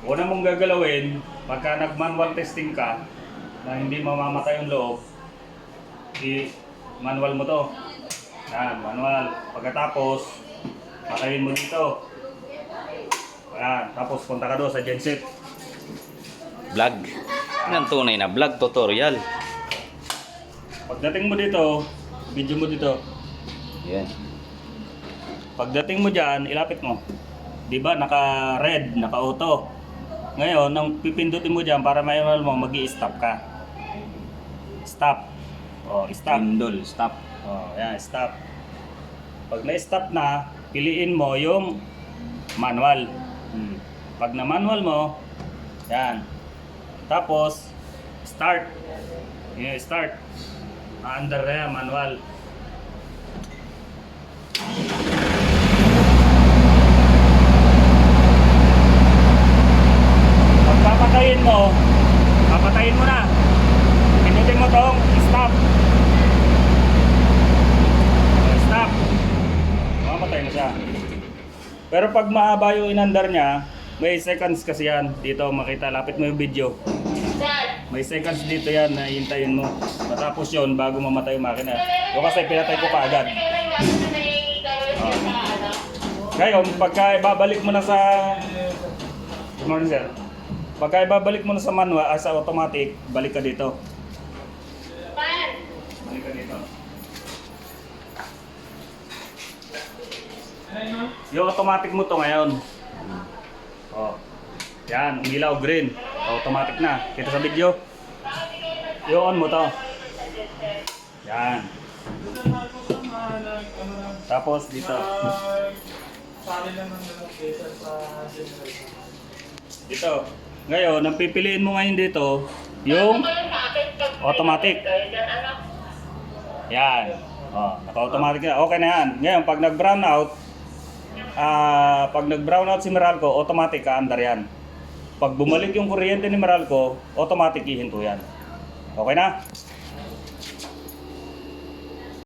Una mong gagalawin, pagka nag-manual testing ka, na hindi mamamatay yung loob, i-manual mo to. Yan, manual. Pagkatapos, patayin mo dito. Yan, tapos punta ka doon sa genset. Vlog. Yan tunay na vlog tutorial. Pagdating mo dito, video mo dito. Yan. Pagdating mo dyan, ilapit mo. Diba, naka-red, naka-auto. Ngayon, nang pipindutin mo dyan para manual mo, mag-i-stop ka. Stop. O, stop. Pindol, stop. O, yan, stop. Pag na-stop na, piliin mo yung manual. Pag na-manual mo, yan. Tapos, start. Yan, start. Under na yan, manual. Papatayin mo na. Pinutin mo tong stop. Stop. Mamatay na siya. Pero pag mahaba yung inandar niya, may seconds kasi yan. Dito makita, lapit mo yung video. May seconds dito yan na hintayin mo. Matapos yun, bago mamatay yung makina. O kasi pinatay ko kaagad. Ngayon, pagka ibabalik mo na sa... Good morning, sir. Pagka ibabalik mo na sa manual, sa automatic, balik ka dito. Balik ka dito. Yung automatic mo to ngayon. Oh. Yan, umilaw green. Automatic na. Kita sa video. I-on mo to. Yan. Tapos dito. Dito. Ngayon, ang pipiliin mo ngayon dito, yung automatic. Yan. Oh, naka-automatic na. Okay na yan. Ngayon, pag nag-brown out si Meralco, automatic ka-andar yan. Pag bumalik yung kuryente ni Meralco, automatic ihinto yan. Okay na?